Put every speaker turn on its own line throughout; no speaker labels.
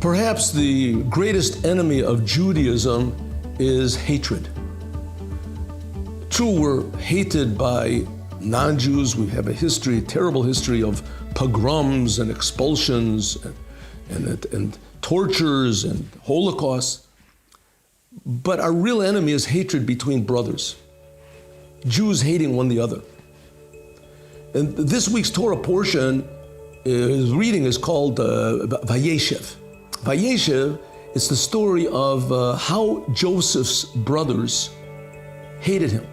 Perhaps the greatest enemy of Judaism is hatred. True, we're hated by non-Jews. We have a history, a terrible history of pogroms and expulsions and tortures and holocausts. But our real enemy is hatred between brothers. Jews hating one the other. And this week's Torah portion, his reading is called Vayeshev. Vayeshev is the story of how Joseph's brothers hated him.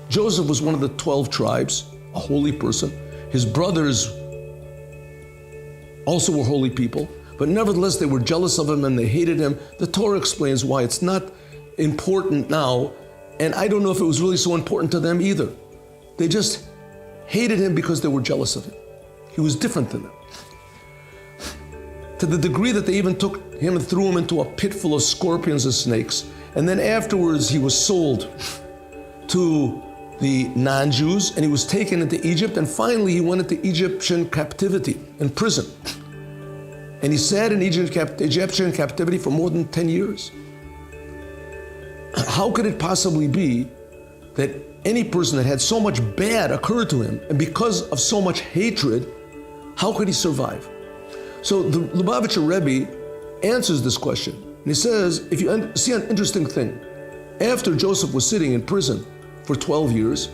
Joseph was one of the 12 tribes, a holy person. His brothers also were holy people, but nevertheless they were jealous of him and they hated him. The Torah explains why. It's not important now, and I don't know if it was really so important to them either. They just hated him because they were jealous of him. He was different than them. To the degree that they even took him and threw him into a pit full of scorpions and snakes. And then afterwards he was sold to the non-Jews and he was taken into Egypt, and finally he went into Egyptian captivity, in prison. And he sat in Egyptian captivity for more than 10 years. How could it possibly be that any person that had so much bad occur to him, and because of so much hatred, how could he survive? So the Lubavitcher Rebbe answers this question. And he says, if you see an interesting thing, after Joseph was sitting in prison for 12 years,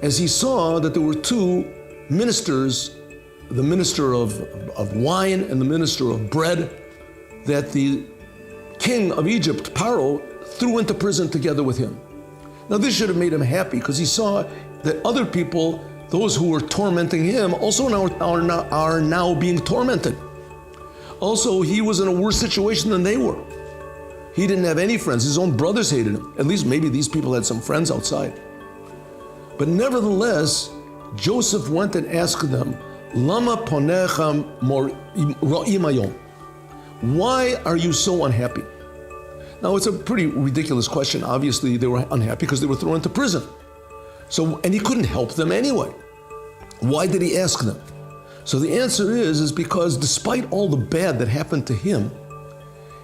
as he saw that there were two ministers, the minister of wine and the minister of bread, that the king of Egypt, Paro, threw into prison together with him. Now this should have made him happy because he saw that other people, those who were tormenting him, also are now being tormented. Also, he was in a worse situation than they were. He didn't have any friends. His own brothers hated him. At least maybe these people had some friends outside. But nevertheless, Joseph went and asked them, Lama ponecham ra'im hayom? Why are you so unhappy? Now, it's a pretty ridiculous question. Obviously, they were unhappy because they were thrown into prison. And he couldn't help them anyway. Why did he ask them? So the answer is because despite all the bad that happened to him,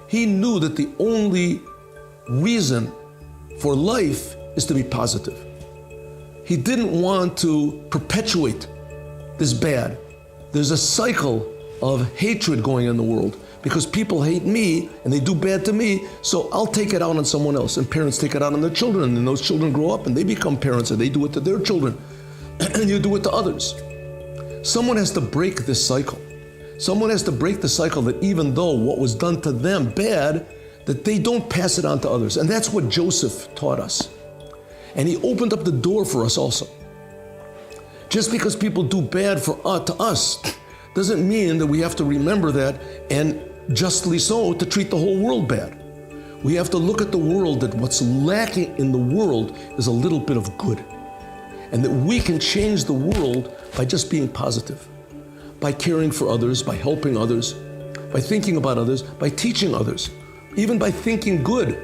he knew that the only reason for life is to be positive. He didn't want to perpetuate this bad. There's a cycle of hatred going in the world because people hate me and they do bad to me, so I'll take it out on someone else. And parents take it out on their children, and those children grow up and they become parents and they do it to their children, and you do it to others. Someone has to break this cycle. Someone has to break the cycle that even though what was done to them bad, that they don't pass it on to others. And that's what Joseph taught us. And he opened up the door for us also. Just because people do bad to us doesn't mean that we have to remember that, and justly so, to treat the whole world bad. We have to look at the world, that what's lacking in the world is a little bit of good. And that we can change the world by just being positive, by caring for others, by helping others, by thinking about others, by teaching others, even by thinking good,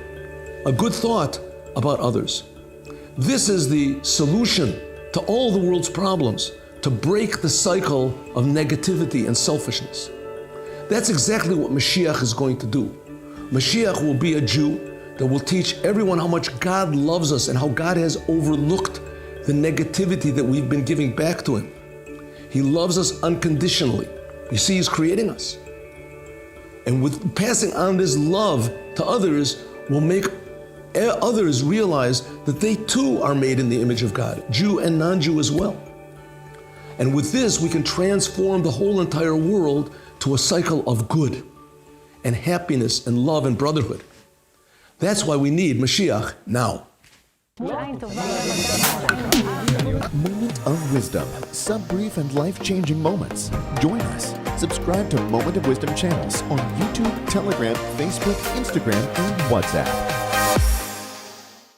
a good thought about others. This is the solution to all the world's problems, to break the cycle of negativity and selfishness. That's exactly what Moshiach is going to do. Moshiach will be a Jew that will teach everyone how much God loves us and how God has overlooked the negativity that we've been giving back to him. He loves us unconditionally. You see, he's creating us. And with passing on this love to others will make others realize that they too are made in the image of God, Jew and non-Jew as well. And with this, we can transform the whole entire world to a cycle of good and happiness and love and brotherhood. That's why we need Moshiach now.
Moment of Wisdom. Sub-brief and life-changing moments. Join us. Subscribe to Moment of Wisdom channels on YouTube, Telegram, Facebook, Instagram, and WhatsApp.